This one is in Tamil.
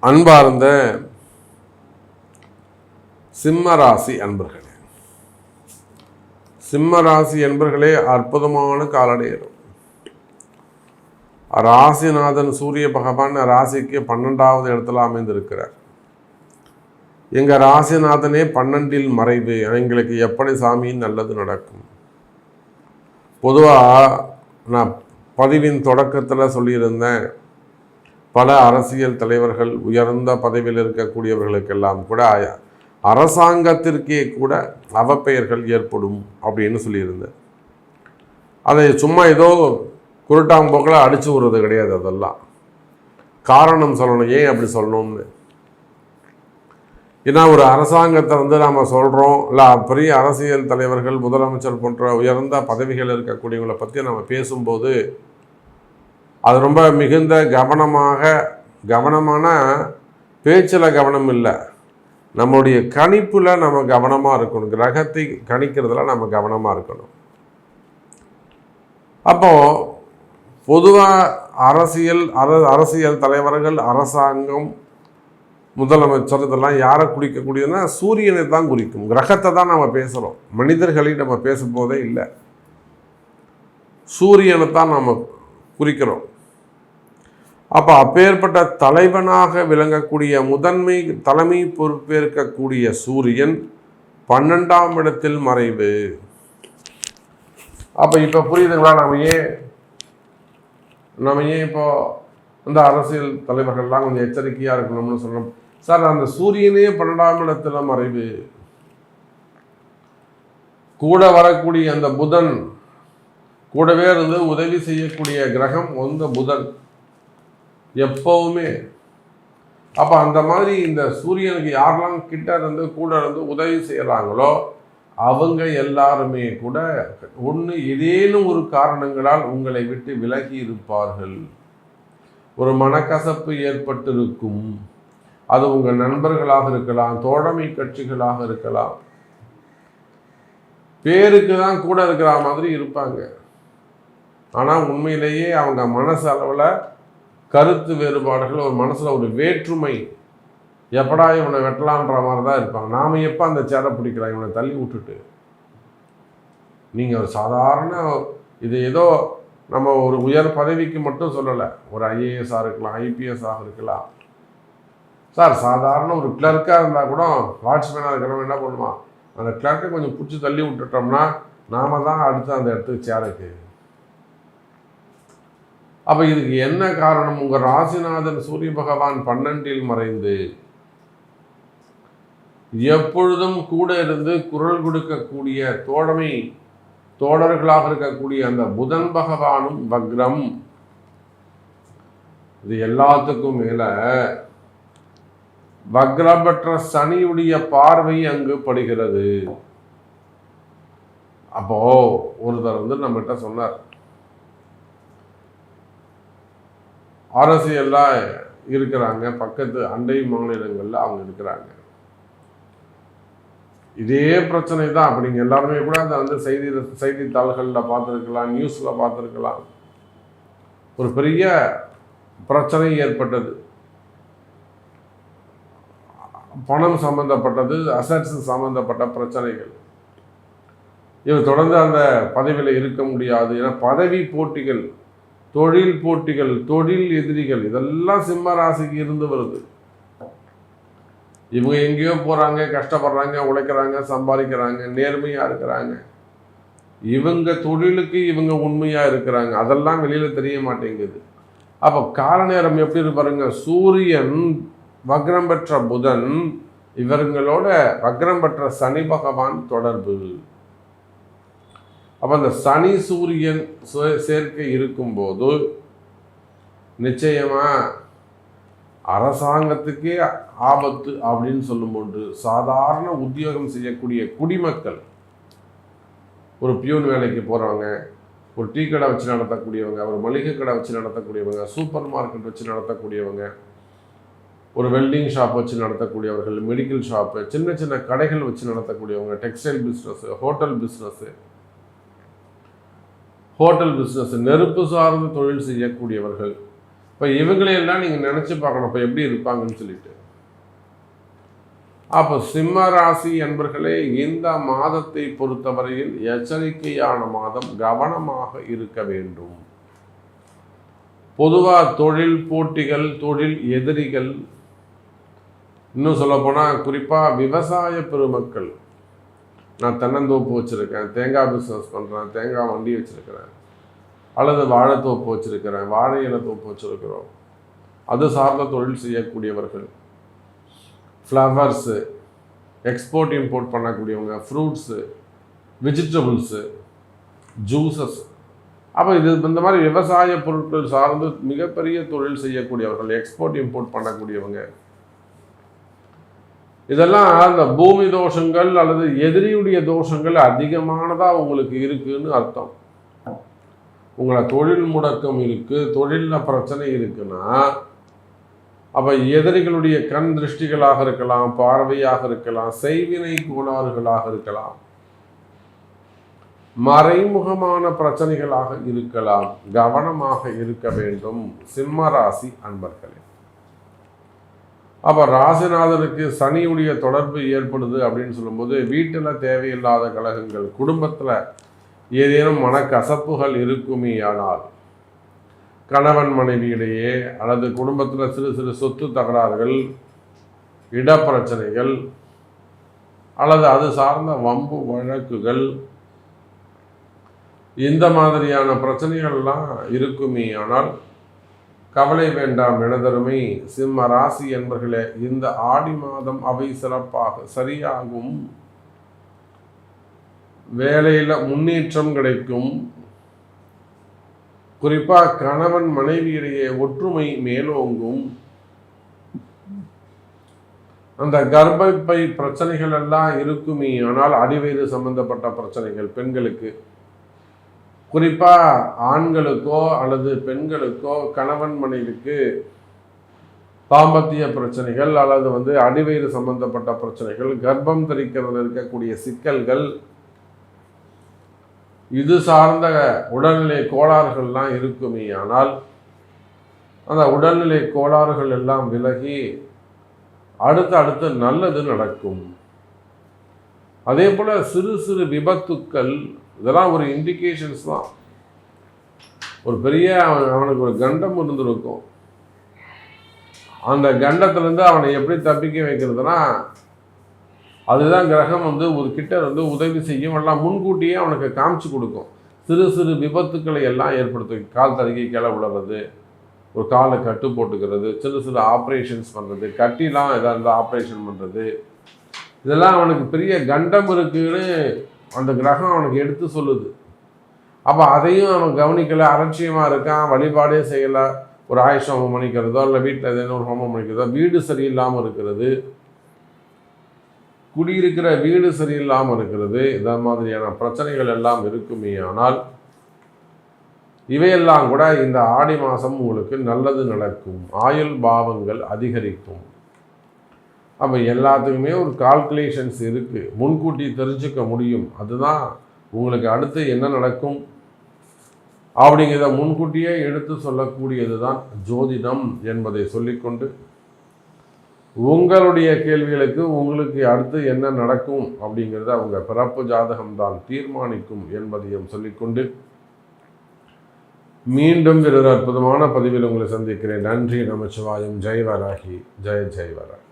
அன்பார்ந்த சிம்மராசி அன்பர்களே, சிம்மராசி அன்பர்களே, அற்புதமான காலநேரம். ராசிநாதன் சூரிய பகவான் ராசிக்கு 12வது இடத்துல அமைந்திருக்கிறார். எங்கள் ராசிநாதனே 12ல் மறைவு. எங்களுக்கு எப்படி சாமி நல்லது நடக்கும்? பொதுவாக நான் பதிவின் தொடக்கத்தில் சொல்லியிருந்தேன், பல அரசியல் தலைவர்கள் உயர்ந்த பதவியில் இருக்கக்கூடியவர்களுக்கெல்லாம் கூட அரசாங்கத்திற்கே கூட அவப்பெயர்கள் ஏற்படும் அப்படின்னு சொல்லியிருந்தேன். அதை சும்மா ஏதோ குருட்டாம்போக்கில் அடிச்சு விடுறது கிடையாது. அதெல்லாம் காரணம் சொல்லணும், ஏன் அப்படி சொல்லணும்னு. ஏன்னா ஒரு அரசாங்கத்தை நாம் சொல்கிறோம் இல்லை, பெரிய அரசியல் தலைவர்கள், முதலமைச்சர் போன்ற உயர்ந்த பதவிகள் இருக்கக்கூடியவங்களை பற்றி நம்ம பேசும்போது அது ரொம்ப மிகுந்த கவனமான பேச்சில் கவனம் இல்லை, நம்மளுடைய கணிப்பில் நம்ம கவனமாக இருக்கணும். கிரகத்தை கணிக்கிறதுல நம்ம கவனமாக இருக்கணும். அப்போது பொதுவாக அரசியல் தலைவர்கள், அரசாங்கம், முதலமைச்சர் இதெல்லாம் யாரை குறிக்கக்கூடியதுன்னா சூரியனை தான் குறிக்கும். கிரகத்தை தான் நம்ம பேசுகிறோம், மனிதர்களை நம்ம பேசும்போதே இல்லை, சூரியனை தான் நம்ம குறிக்கிறோம். அப்போ அப்பேற்பட்ட தலைவனாக விளங்கக்கூடிய தலைமை பொறுப்பேற்கக்கூடிய சூரியன் 12ஆம் இடத்தில் மறைவு. அப்போ இப்போ புரியுதுங்களா? நம்ம ஏன் இப்போ இந்த அரசியல் தலைவர்கள்லாம் கொஞ்சம் எச்சரிக்கையாக இருக்கணும்னு சொல்கிறோம். சார், அந்த சூரியனே 12ஆம் இடத்துல மறைவு, கூட வரக்கூடிய அந்த புதன் கூடவே இருந்து உதவி செய்யக்கூடிய கிரகம் புதன் எப்பவுமே. அப்போ அந்த மாதிரி இந்த சூரியனுக்கு யாரெல்லாம் கிட்ட இருந்து கூட இருந்து உதவி செய்கிறாங்களோ அவங்க எல்லாருமே கூட ஏதேனும் ஒரு காரணங்களால் உங்களை விட்டு விலகி இருப்பார்கள். ஒரு மனக்கசப்பு ஏற்பட்டிருக்கும். அது உங்கள் நண்பர்களாக இருக்கலாம், தோழமை கட்சிகளாக இருக்கலாம். பேருக்கு தான் கூட இருக்கிற மாதிரி இருப்பாங்க, ஆனால் உண்மையிலேயே அவங்க மனசு அளவில் கருத்து வேறுபாடுகள், ஒரு மனசில் ஒரு வேற்றுமை, எப்படா இவனை வெட்டலான்ற மாதிரி தான் இருப்பாங்க. நாம் எப்போ அந்த சேரை பிடிக்கலாம், இவனை தள்ளி விட்டுட்டு. நீங்கள் ஒரு சாதாரண இது ஏதோ நம்ம ஒரு உயர் பதவிக்கு மட்டும் சொல்லலை, ஒரு ஐஏஎஸ்ஸாக இருக்கலாம், ஐபிஎஸ்ஸாக இருக்கலாம். சார், சாதாரண ஒரு கிளர்க்காக இருந்தால் கூட வாட்ச்மேனாக இருக்கிறவங்க என்ன பண்ணுவான், அந்த கிளர்க்கை கொஞ்சம் பிடிச்சி தள்ளி விட்டுட்டோம்னா நாம் தான் அடுத்து அந்த இடத்துக்கு சேருக்கு. அப்போ இதுக்கு என்ன காரணம்? உங்கள் ராசிநாதன் சூரிய பகவான் 12ல் மறைந்து எப்பொழுதும் கூட இருந்து குரல் கொடுக்கக்கூடிய தோழர்களாக இருக்கக்கூடிய அந்த புதன் பகவானும் வக்ரம். இது எல்லாத்துக்கும் மேல வக்ரம் பெற்ற சனியுடைய பார்வை அங்கு படுகிறது. அப்போ ஒருத்தர் நம்மகிட்ட சொன்னார், அரசியல்லாம் இருக்கிறாங்க, பக்கத்து அண்டை மாநிலங்களில் அவங்க இருக்கிறாங்க, இதே பிரச்சனை தான். அப்படி நீங்கள் எல்லாருமே கூட அதை செய்தித்தாள்களில் பார்த்துருக்கலாம், நியூஸில் பார்த்துருக்கலாம். ஒரு பெரிய பிரச்சனை ஏற்பட்டது, பணம் சம்பந்தப்பட்டது, அசட்ஸ் சம்பந்தப்பட்ட பிரச்சனைகள். இவர் தொடர்ந்து அந்த பதவியில் இருக்க முடியாது. ஏன்னா பதவி போட்டிகள், தொழில் போட்டிகள், தொழில் எதிரிகள், இதெல்லாம் சிம்ம ராசிக்கு இருந்து வருது. இவங்க எங்கேயோ போகிறாங்க, கஷ்டப்படுறாங்க, உழைக்கிறாங்க, சம்பாதிக்கிறாங்க, நேர்மையாக இருக்கிறாங்க. இவங்க தொழிலுக்கு இவங்க உண்மையாக இருக்கிறாங்க, அதெல்லாம் வெளியில் தெரிய மாட்டேங்குது. அப்போ கால நேரம் எப்படி இருப்பாருங்க? சூரியன் வக்ரம் பெற்ற புதன், இவங்களோட வக்ரம் பெற்ற சனி பகவான் தொடர்பு. அப்போ அந்த சனி சூரியன் சேர்க்கை இருக்கும்போது நிச்சயமாக அரசாங்கத்துக்கே ஆபத்து அப்படின்னு சொல்லும்போது, சாதாரண உத்தியோகம் செய்யக்கூடிய குடிமக்கள், ஒரு பியூன் வேலைக்கு போகிறவங்க, ஒரு டீ கடை வச்சு நடத்தக்கூடியவங்க, ஒரு மளிகை கடை வச்சு நடத்தக்கூடியவங்க, சூப்பர் மார்க்கெட் வச்சு நடத்தக்கூடியவங்க, ஒரு வெல்டிங் ஷாப் வச்சு நடத்தக்கூடியவர்கள், மெடிக்கல் ஷாப்பு, சின்ன சின்ன கடைகள் வச்சு நடத்தக்கூடியவங்க, டெக்ஸ்டைல் பிஸ்னஸ்ஸு, ஹோட்டல் பிஸ்னஸ், நெருப்பு சார்ந்த தொழில் செய்யக்கூடியவர்கள், இப்போ இவங்களையெல்லாம் நீங்கள் நினச்சி பார்க்கணும் இப்போ எப்படி இருப்பாங்கன்னு சொல்லிட்டு. அப்போ சிம்ம ராசி என்பர்களே, இந்த மாதத்தை பொறுத்தவரையில் எச்சரிக்கையான மாதம், கவனமாக இருக்க வேண்டும். பொதுவாக தொழில் போட்டிகள், தொழில் எதிரிகள், இன்னும் சொல்லப்போனால் குறிப்பாக விவசாய பெருமக்கள், நான் தென்னந்தோப்பு வச்சுருக்கேன், தேங்காய் பிஸ்னஸ் பண்ணுறேன், தேங்காய் வண்டி வச்சுருக்கிறேன், அல்லது வாழைத்தோப்பு வச்சுருக்கிறேன், வாழை இலை தோப்பு வச்சுருக்கிறோம், அது சார்ந்த தொழில் செய்யக்கூடியவர்கள், ஃப்ளவர்ஸு, எக்ஸ்போர்ட் இம்போர்ட் பண்ணக்கூடியவங்க, ஃப்ரூட்ஸு, வெஜிடபிள்ஸு, ஜூஸஸ், அப்போ இந்த மாதிரி விவசாய பொருட்கள் சார்ந்து மிகப்பெரிய தொழில் செய்யக்கூடியவர்கள், எக்ஸ்போர்ட் இம்போர்ட் பண்ணக்கூடியவங்க, இதெல்லாம் அந்த பூமி தோஷங்கள் அல்லது எதிரியுடைய தோஷங்கள் அதிகமானதாக உங்களுக்கு இருக்குன்னு அர்த்தம். உங்களை தொழில் முடக்கம் இருக்குது, தொழிலில் பிரச்சனை இருக்குன்னா அப்போ எதிரிகளுடைய கண் திருஷ்டிகளாக இருக்கலாம், பார்வையாக இருக்கலாம், செய்வினை கோளாறுகளாக இருக்கலாம், மறைமுகமான பிரச்சனைகளாக இருக்கலாம். கவனமாக இருக்க வேண்டும் சிம்ம ராசி அன்பர்களே. அப்போ ராசிநாதனுக்கு சனியுடைய தொடர்பு ஏற்படுது அப்படின்னு சொல்லும்போது வீட்டில் தேவையில்லாத கலகங்கள், குடும்பத்தில் ஏதேனும் மனக்கசப்புகள் இருக்குமே ஆனால், கணவன் மனைவியிடையே அல்லது குடும்பத்தில் சிறு சிறு சொத்து தகராறுகள், இடப்பிரச்சனைகள் அல்லது அது சார்ந்த வம்பு வழக்குகள், இந்த மாதிரியான பிரச்சனைகள்லாம் இருக்குமே ஆனால் கவலை வேண்டாம் எனதருமை சிம்ம ராசி என்பர்களே. இந்த ஆடி மாதம் அவை சிறப்பாக சரியாகும், வேலையில் முன்னேற்றம் கிடைக்கும். குறிப்பாக கணவன் மனைவியிடையே ஒற்றுமை மேலோங்கும். அந்த கர்ப்பப்பை பிரச்சனைகள் எல்லாம் இருக்குமே ஆனால் அடிவயிறு சம்பந்தப்பட்ட பிரச்சனைகள் பெண்களுக்கு, குறிப்பாக ஆண்களுக்கோ அல்லது பெண்களுக்கோ கணவன் மனைவிக்கு தாம்பத்திய பிரச்சனைகள் அல்லது அடிவயிறு சம்பந்தப்பட்ட பிரச்சனைகள், கர்ப்பம் தரிக்கிறதுல இருக்கக்கூடிய சிக்கல்கள், இது சார்ந்த உடல்நிலை கோளாறுகள்லாம் இருக்குமே ஆனால் அந்த உடல்நிலை கோளாறுகள் எல்லாம் விலகி அடுத்து நல்லது நடக்கும். அதே போல் சிறு சிறு விபத்துக்கள், இதெல்லாம் ஒரு இண்டிகேஷன்ஸ் தான். ஒரு பெரிய அவனுக்கு ஒரு கண்டம் இருந்திருக்கும், அந்த கண்டத்திலேருந்து அவனை எப்படி தப்பிக்க வைக்கிறதுனா அதுதான் கிரகம் ஒரு கிட்ட உதவி செய்யும், எல்லாம் முன்கூட்டியே அவனுக்கு காமிச்சு கொடுக்கும். சிறு சிறு விபத்துக்களை எல்லாம் ஏற்படுத்தும். கால் தடுக்கி கீழே விழுறது, ஒரு காலை கட்டு போட்டுக்கிறது, சிறு சிறு ஆப்ரேஷன்ஸ் பண்ணுறது, கட்டிலாம் ஏதாவது ஆப்ரேஷன் பண்ணுறது, இதெல்லாம் அவனுக்கு பெரிய கண்டம் இருக்குன்னு அந்த கிரகம் அவனுக்கு எடுத்து சொல்லுது. அப்போ அதையும் அவன் கவனிக்கலை, அலட்சியமாக இருக்கான், வழிபாடே செய்யலை, ஒரு ஆயுஷ் ஹோமம் பண்ணிக்கிறதோ இல்லை வீட்டில் ஏதேனும் ஒரு ஹோமம் பண்ணிக்கிறதோ, வீடு சரியில்லாமல் இருக்கிறது, குடியிருக்கிற வீடு சரியில்லாமல் இருக்கிறது, இந்த மாதிரியான பிரச்சனைகள் எல்லாம் இருக்குமே ஆனால் இவையெல்லாம் கூட இந்த ஆடி மாதம் உங்களுக்கு நல்லது நடக்கும், ஆயுள் பாவங்கள் அதிகரிக்கும். அப்போ எல்லாத்துக்குமே ஒரு கால்குலேஷன்ஸ் இருக்குது, முன்கூட்டி தெரிஞ்சுக்க முடியும். அதுதான் உங்களுக்கு அடுத்து என்ன நடக்கும் அப்படிங்கிறத முன்கூட்டியே எடுத்து சொல்லக்கூடியது தான் ஜோதிடம் என்பதை சொல்லிக்கொண்டு, உங்களுடைய கேள்விகளுக்கு உங்களுக்கு அடுத்து என்ன நடக்கும் அப்படிங்கிறத அவங்க பிறப்பு ஜாதகம்தான் தீர்மானிக்கும் என்பதையும் சொல்லிக்கொண்டு மீண்டும் வேறொரு அற்புதமான பதிவில் உங்களை சந்திக்கிறேன். நன்றி, நமச்சிவாயம். ஜெய் வராகி, ஜெய் ஜெய் வராகி.